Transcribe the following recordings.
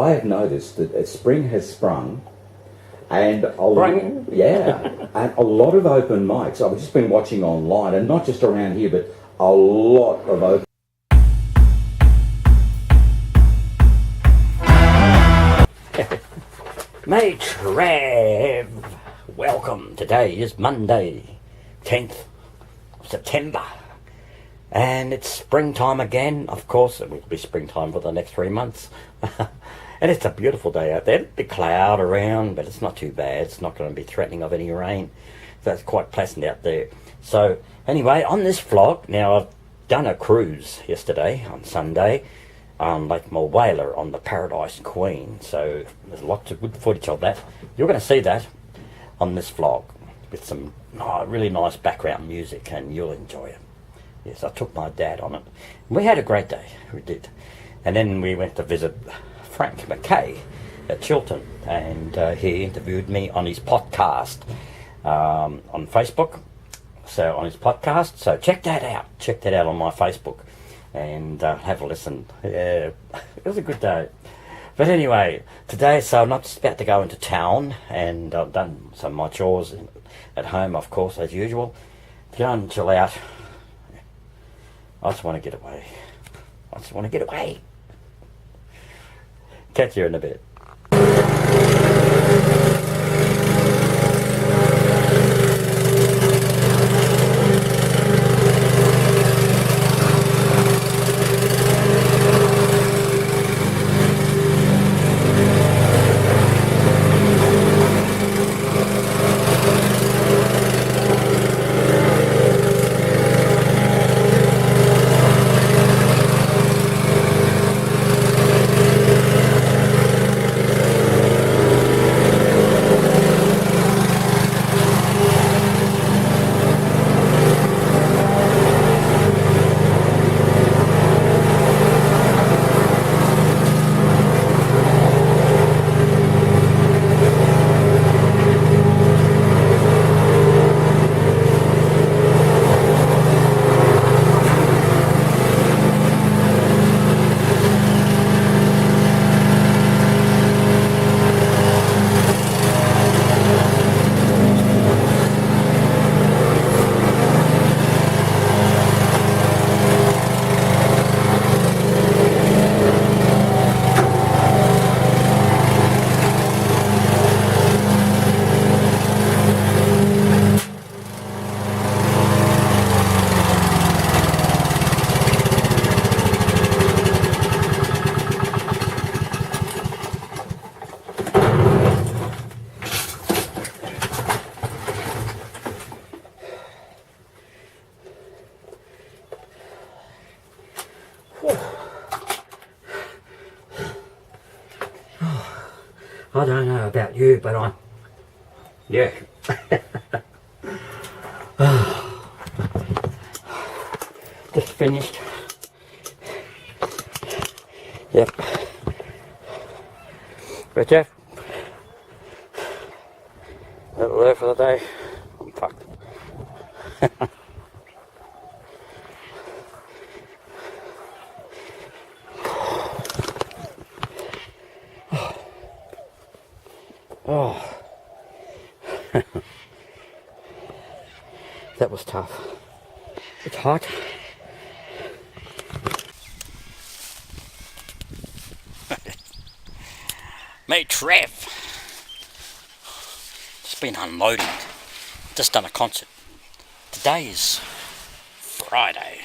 I have noticed that spring has sprung, and and a lot of open mics. I've just been watching online, and not just around here, but a lot of open. Mate Trev, welcome. Today is Monday, 10th of September, and it's springtime again. Of course, it will be springtime for the next 3 months. And it's a beautiful day out there. Big cloud around, but it's not too bad. It's not going to be threatening of any rain. So it's quite pleasant out there. So anyway, on this vlog, now I've done a cruise yesterday on Sunday on Lake Mowing on the Paradise Queen. So there's lots of good footage of that. You're going to see that on this vlog with some really nice background music, and you'll enjoy it. Yes, I took my dad on it. We had a great day. We did. And then we went to visit Frank McKay at Chiltern, and he interviewed me on his podcast on Facebook. So on his podcast, so check that out on my Facebook, and have a listen. Yeah, it was a good day. But anyway, today, so I'm just about to go into town, and I've done some of my chores at home, of course, as usual. To go and chill out. I just want to get away. Catch you in a bit. I don't know about you, but yeah. Just finished. Yep. But Jeff, that'll do for the day. I'm fucked. Oh, that was tough. It's hot. Mate Trev, just been unloading. Just done a concert. Today is Friday.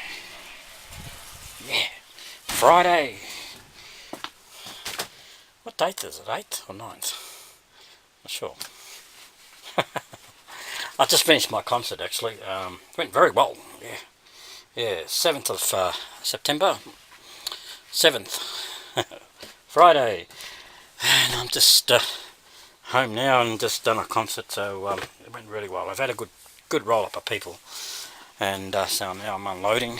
Yeah, Friday. What date is it? 8th or 9th? Not sure. I just finished my concert actually. Went very well. Yeah. 7th of September. 7th. Friday. And I'm just home now and just done a concert, so it went really well. I've had a good roll up of people, and so now I'm unloading.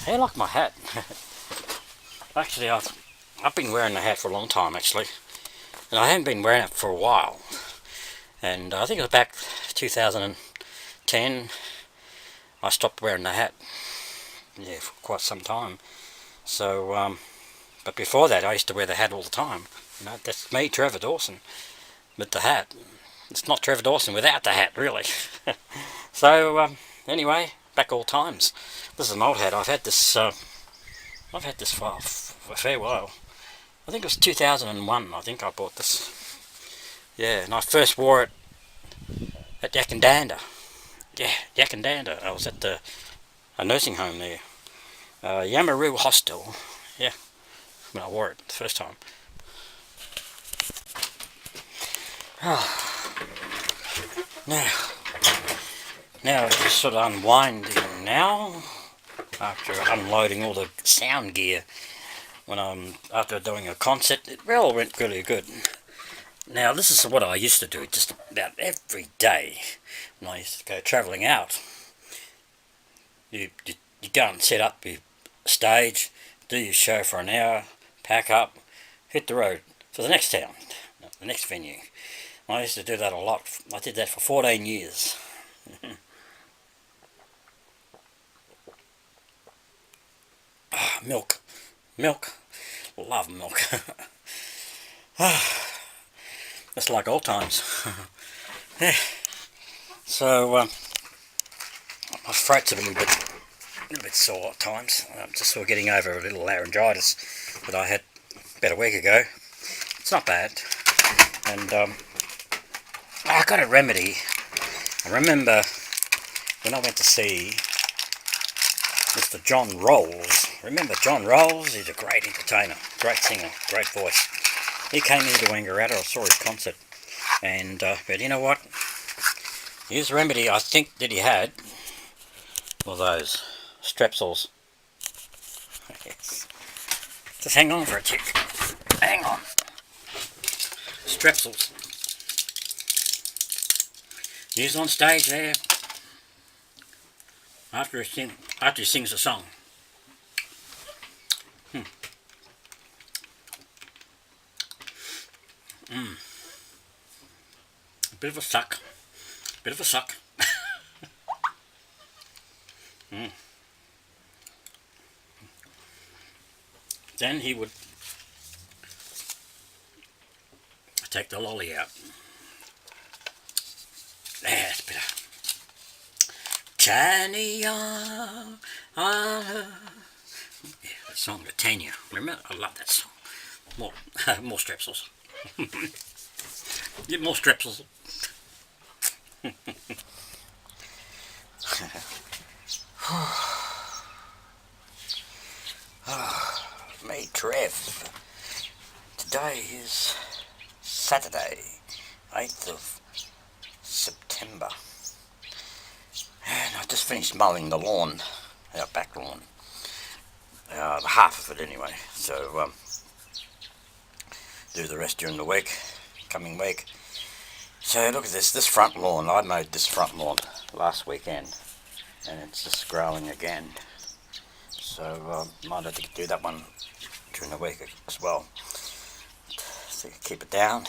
Hey, I like my hat. Actually, I've been wearing the hat for a long time actually. And I haven't been wearing it for a while, and I think it was back 2010 I stopped wearing the hat, yeah, for quite some time. So But before that, I used to wear the hat all the time. You know, that's me, Trevor Dawson, with the hat. It's not Trevor Dawson without the hat, really. So, anyway, back all times. This is an old hat. I've had this for a fair while. I think it was 2001, I think I bought this. Yeah, and I first wore it at Yakandanda. Yeah, Yakandanda. I was at a nursing home there. Yamaroo Hostel. Yeah, when I wore it the first time. Now it's just sort of unwinding now, after unloading all the sound gear when after doing a concert. It all went really good. Now this is what I used to do just about every day when I used to go travelling out. You go and set up your stage, do your show for an hour, pack up, hit the road for the next town, the next venue. I used to do that a lot. I did that for 14 years. Milk. Love milk. That's like old times. Yeah. So, my throat's a little bit sore at times. I'm just sort of getting over a little laryngitis that I had about a week ago. It's not bad. And I got a remedy. I remember when I went to see Mr. John Rolls. Remember John Rolls? He's a great entertainer, great singer, great voice. He came into Wangaratta. I saw his concert. And, but you know what? His remedy, I think, that he had were those strepsils. Yes. Just hang on for a tick. Hang on. Strepsils. He's on stage there after he sings a song. A bit of a suck. Then he would take the lolly out. That's better. Chania. Yeah, that song, the Tanya. Remember? I love that song. More strepsils. Get more strepsils. Me, Trev. Today is Saturday, 8th of September. And I just finished mowing the lawn, our back lawn. Half of it anyway. So, do the rest during the week, coming week. So look at this front lawn. I mowed this front lawn last weekend, and it's just growing again. So might have to do that one during the week as well. So keep it down.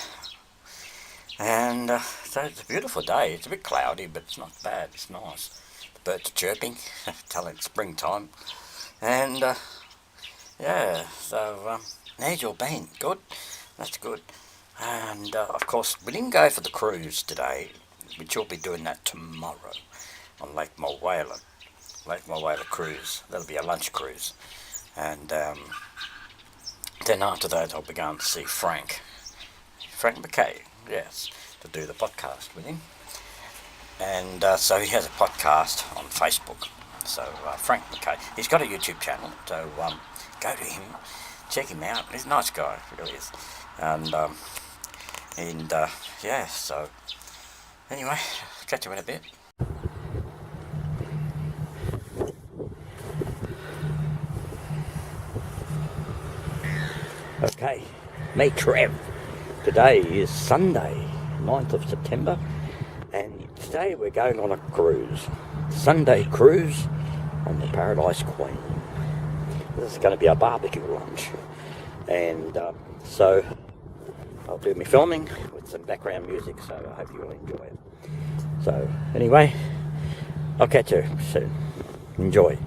And so it's a beautiful day. It's a bit cloudy, but it's not bad. It's nice. The birds are chirping, telling it's springtime. And yeah, so how's your been? Good? That's good. And of course, we didn't go for the cruise today, which you'll be doing that tomorrow on Lake Mowing. Lake Mowing cruise. That'll be a lunch cruise. And then after that, I'll be going to see Frank McKay, yes, to do the podcast with him. And so he has a podcast on Facebook. So Frank McKay, he's got a YouTube channel, so go to him, check him out. He's a nice guy, he really is. And yeah, so anyway, catch you in a bit. Okay, me Trev. Today is Sunday, 9th of September, and today we're going on a cruise. Sunday cruise on the Paradise Queen. This is going to be a barbecue lunch, and so I'll do my filming with some background music, so I hope you will enjoy it. So anyway, I'll catch you soon. Enjoy.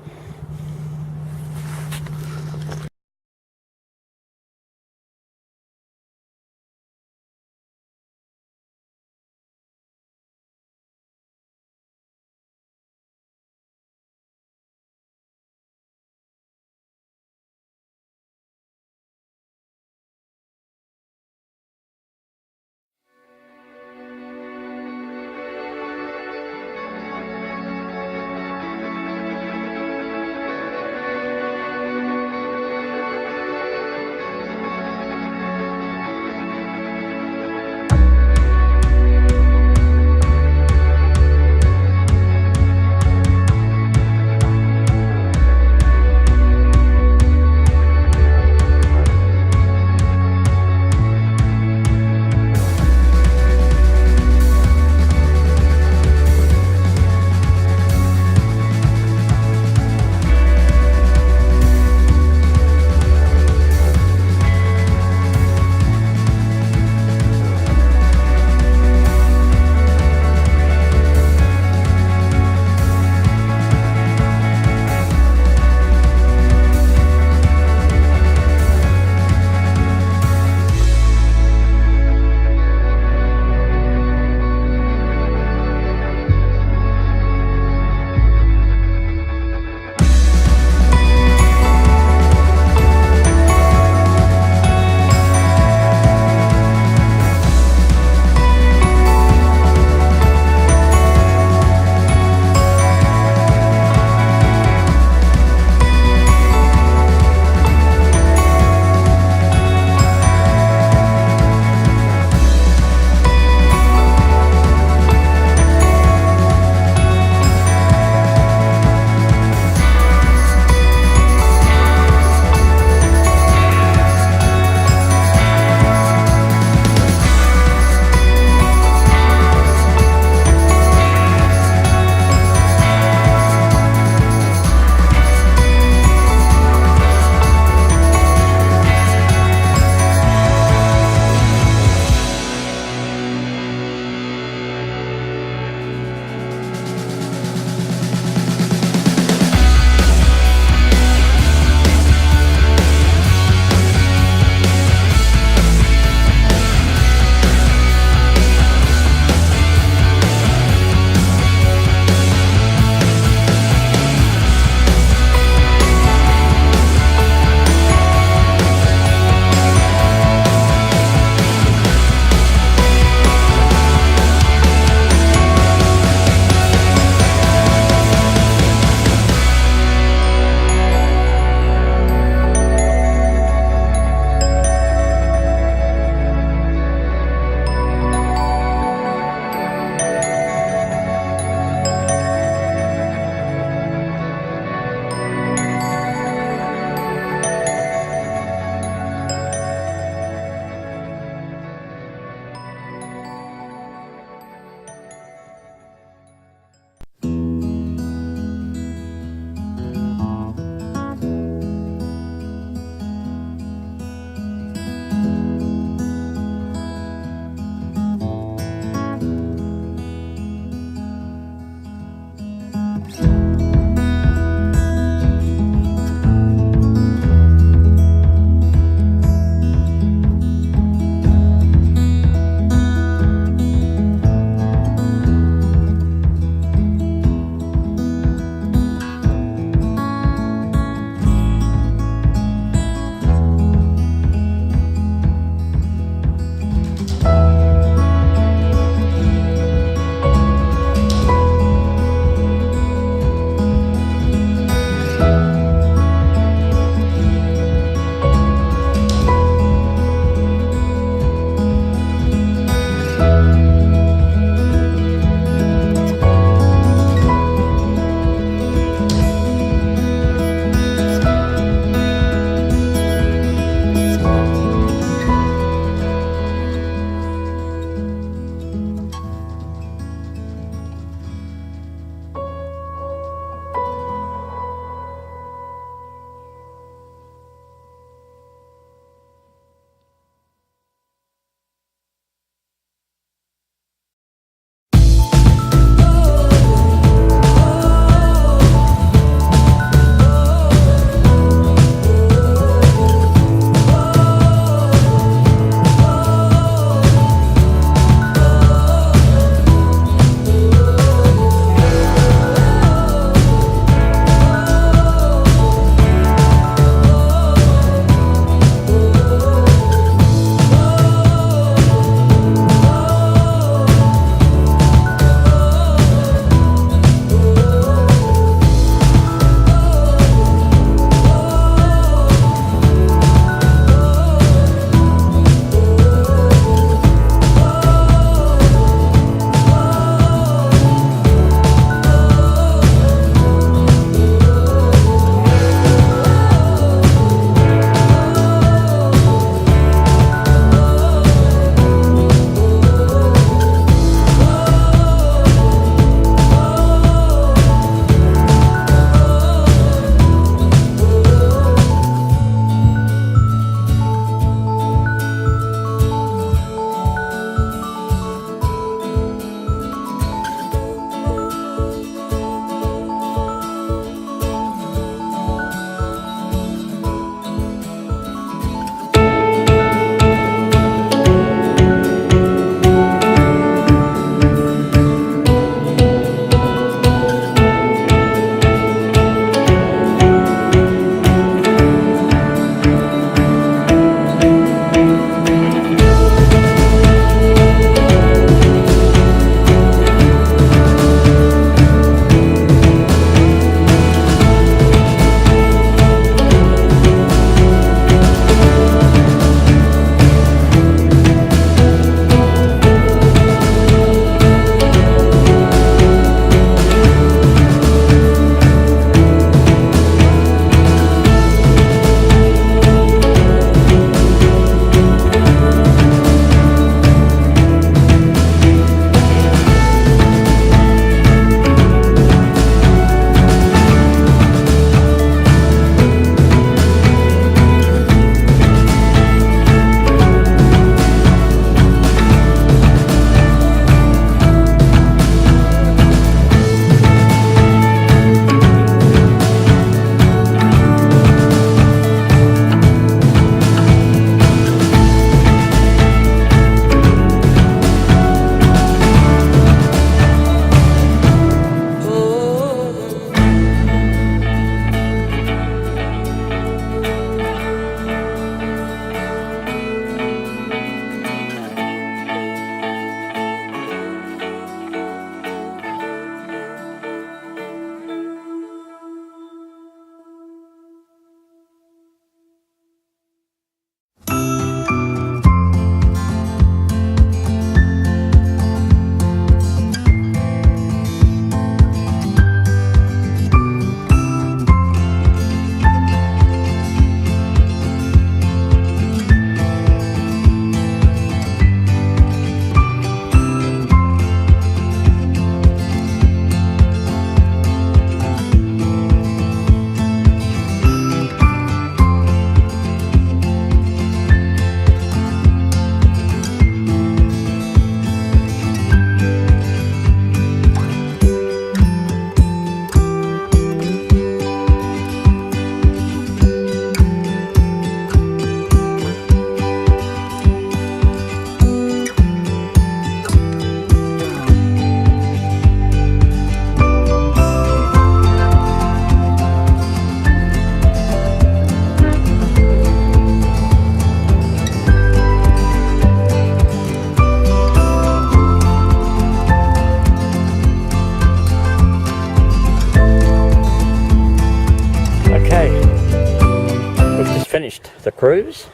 finished the cruise.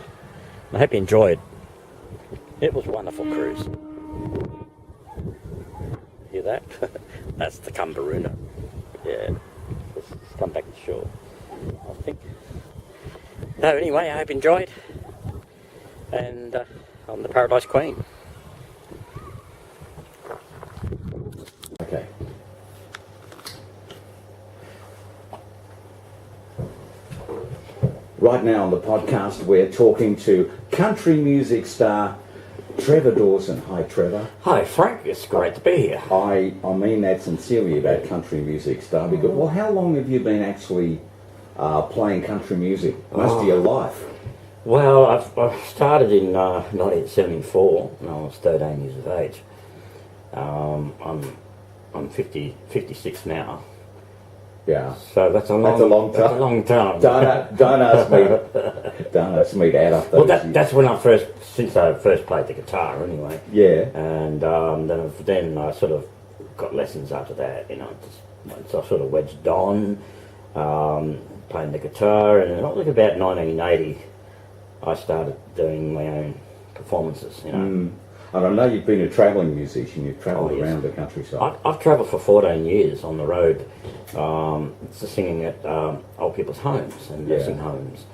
I hope you enjoyed. It was a wonderful cruise. Hear that? That's the Cumberuna. Yeah, let's come back to shore, I think. So anyway, I hope you enjoyed. And I'm the Paradise Queen. Okay. Right now on the podcast, we're talking to country music star Trevor Dawson. Hi, Trevor. Hi, Frank. It's great to be here. I mean that sincerely about country music star. Because, well, how long have you been actually playing country music? Most of your life. Well, I started in 1974 when I was 13 years of age. I'm 56 now. Yeah. So that's a long time. That's a long time. Don't ask me. Don't ask me to add up those. Well, that's when since I first played the guitar, anyway. Yeah. And then I sort of got lessons after that. So I sort of wedged on playing the guitar, and it was about 1980. I started doing my own performances. And I know you've been a travelling musician. You've travelled around the countryside. I've travelled for 14 years on the road, singing at old people's homes and nursing homes,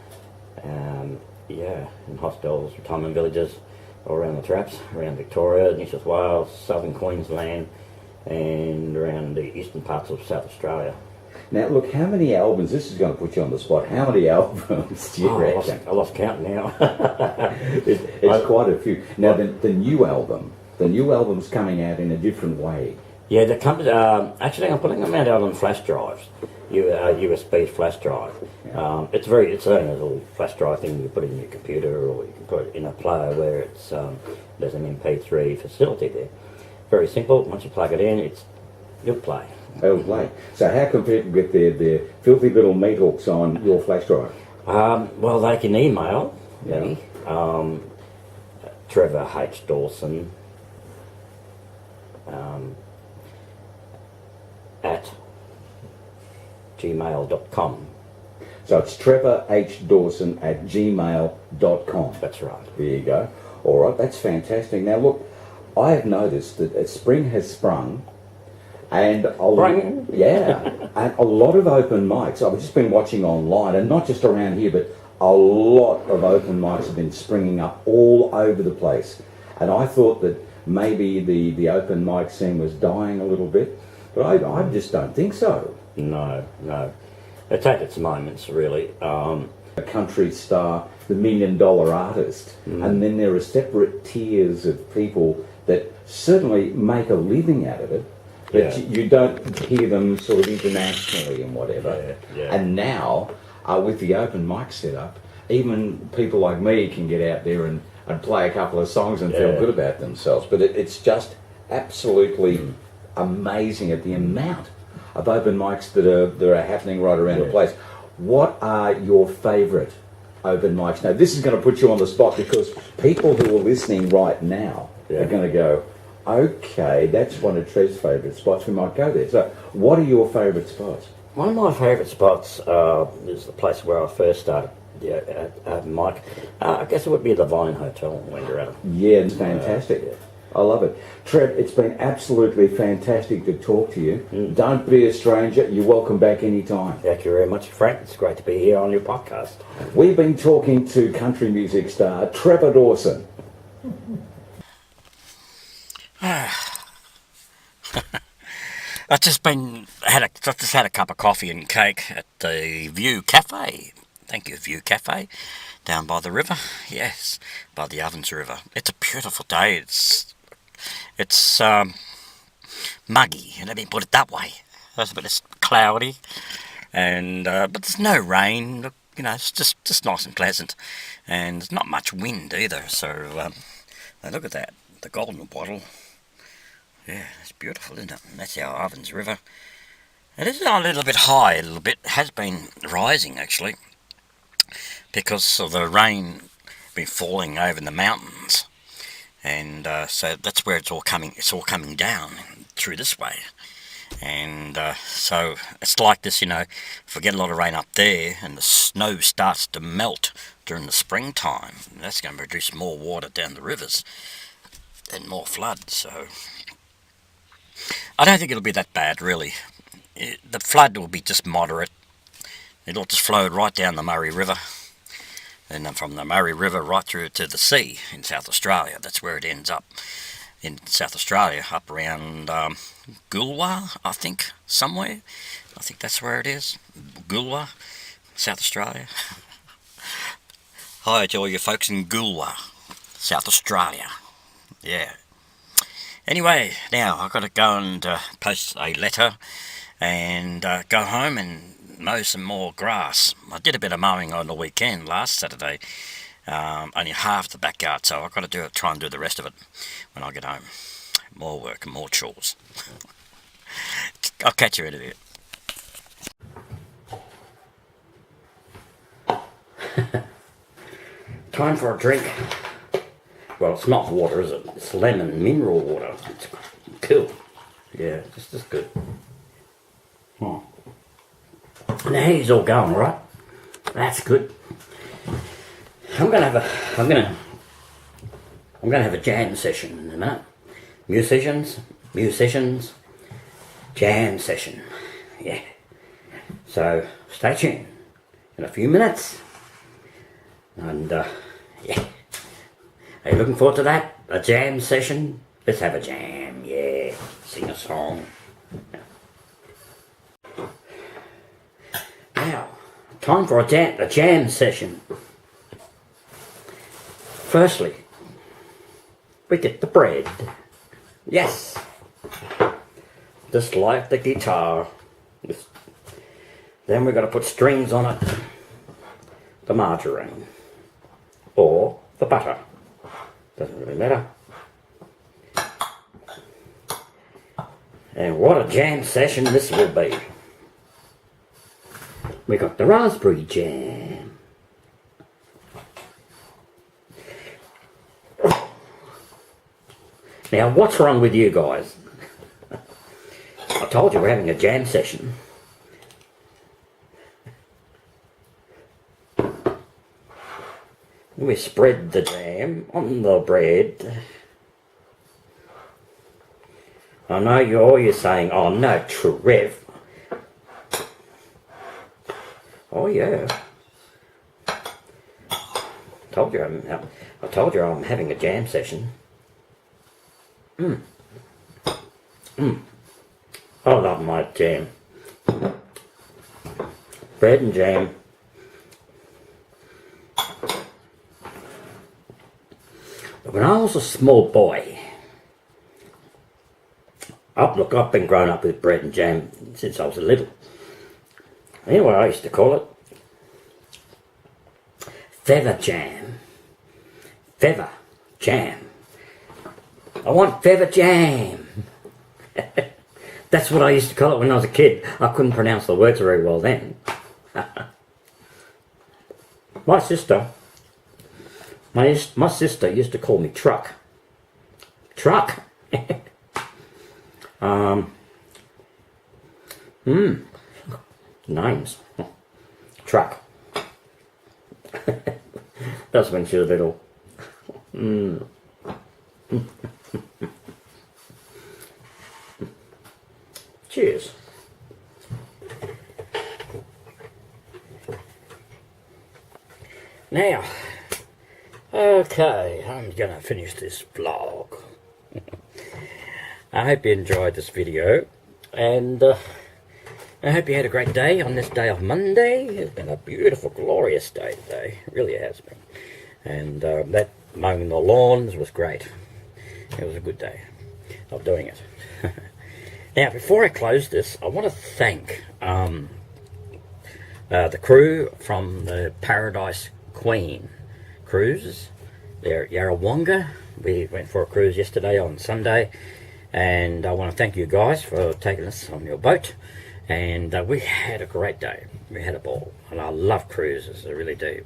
in hostels, retirement villages, all around the traps, around Victoria, New South Wales, southern Queensland, and around the eastern parts of South Australia. Now, look, how many albums, this is going to put you on the spot, how many albums do you reckon? I lost count now. It's quite a few. Now, the new album's coming out in a different way. Yeah, actually I'm putting them out on flash drives, USB flash drive. Yeah. It's only a little flash drive thing you put in your computer, or you can put it in a player where there's an MP3 facility there. Very simple. Once you plug it in, you'll play. It'll play. So how can people get their filthy little meat hooks on your flash drive? Well, they can email me, Yeah. Trevor H. Dawson at gmail.com. So it's Trevor H. Dawson at gmail.com. That's right. There you go. All right, that's fantastic. Now, look, I have noticed that spring has sprung. And and a lot of open mics. I've just been watching online, and not just around here, but a lot of open mics have been springing up all over the place. And I thought that maybe the open mic scene was dying a little bit, but I just don't think so. No. It's at its moments, really. A country star, the $1 million artist, and then there are separate tiers of people that certainly make a living out of it. But you don't hear them sort of internationally and whatever. Yeah. And now, with the open mic setup, even people like me can get out there and play a couple of songs and feel good about themselves. But it's just absolutely amazing at the amount of open mics that are happening right around the place. What are your favourite open mics? Now, this is going to put you on the spot, because people who are listening right now are going to go, okay, that's one of Trev's favourite spots. We might go there. So, what are your favourite spots? One of my favourite spots is the place where I first started at Mike. I guess it would be the Vine Hotel in Wendouree. Yeah, it's fantastic. I love it. Trev, it's been absolutely fantastic to talk to you. Don't be a stranger. You're welcome back anytime. Thank you very much, Frank. It's great to be here on your podcast. We've been talking to country music star Trevor Dawson. I've just had a cup of coffee and cake at the View Cafe. Thank you, View Cafe, down by the river. Yes, by the Ovens River. It's a beautiful day. It's muggy, let me put it that way. It's cloudy, and but there's no rain. Look, it's just nice and pleasant, and there's not much wind either. So look at that, the golden wattle. Yeah, it's beautiful, isn't it? And that's our Ovens River. It is a little bit high, It has been rising, actually, because of the rain been falling over the mountains. And so that's where it's all coming down through this way. And so it's like this, you know, if we get a lot of rain up there and the snow starts to melt during the springtime, that's going to produce more water down the rivers and more flood. So I don't think it'll be that bad, really. The flood will be just moderate. It'll just flow right down the Murray River, and then from the Murray River right through to the sea in South Australia. That's where it ends up, in South Australia, up around Goolwa, I think, somewhere. I think that's where it is, Goolwa, South Australia. Hi to all you folks in Goolwa, South Australia. Yeah. Anyway, now I've got to go and post a letter and go home and mow some more grass. I did a bit of mowing on the weekend last Saturday, only half the backyard, so I've got to try and do the rest of it when I get home. More work and more chores. I'll catch you in a bit. Time for a drink. Well, it's not water, is it? It's lemon mineral water. It's cool. Yeah, just as good. Now he's all going, right? That's good. I'm gonna have a jam session in a minute. Musicians, jam session. Yeah. So stay tuned. In a few minutes. And yeah. Are you looking forward to that? A jam session? Let's have a jam, yeah. Sing a song. Now, time for a jam session. Firstly, we get the bread. Yes. Just like the guitar. Then we've got to put strings on it. The margarine. Or the butter. Doesn't really matter. And what a jam session this will be. We got the raspberry jam. Now, what's wrong with you guys? I told you we're having a jam session. We spread the jam on the bread. I know you're saying, oh no, Trev. Oh yeah. I told you I'm having a jam session. I love my jam. Bread and jam. When I was a small boy, I've been growing up with bread and jam since I was little. Anyway, I used to call it feather jam. Feather jam. I want feather jam. That's what I used to call it when I was a kid. I couldn't pronounce the words very well then. My sister used to call me Truck. Truck. Names. Truck. That's when she was little. Cheers. Now, okay, I'm gonna finish this vlog. I hope you enjoyed this video, and I hope you had a great day on this day of Monday. It's been a beautiful, glorious day today. It really has been. And that mowing the lawns was great. It was a good day of doing it. Now, before I close this, I want to thank the crew from the Paradise Queen cruises. They're at Yarrawonga. We went for a cruise yesterday on Sunday, and I want to thank you guys for taking us on your boat. And we had a great day. We had a ball, and I love cruises, I really do.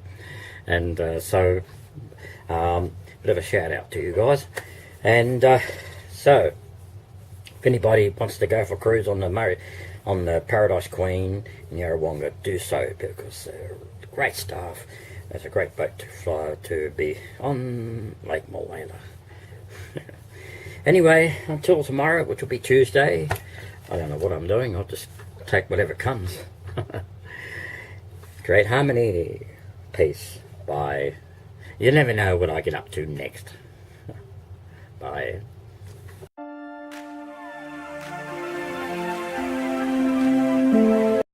And so, bit of a shout out to you guys. And so, If anybody wants to go for a cruise on the Paradise Queen in Yarrawonga, do so, because they're great staff. It's a great boat to fly to be on Lake Mulwala. Anyway, until tomorrow, which will be Tuesday, I don't know what I'm doing. I'll just take whatever comes. Great harmony. Peace. Bye. You never know what I get up to next. Bye.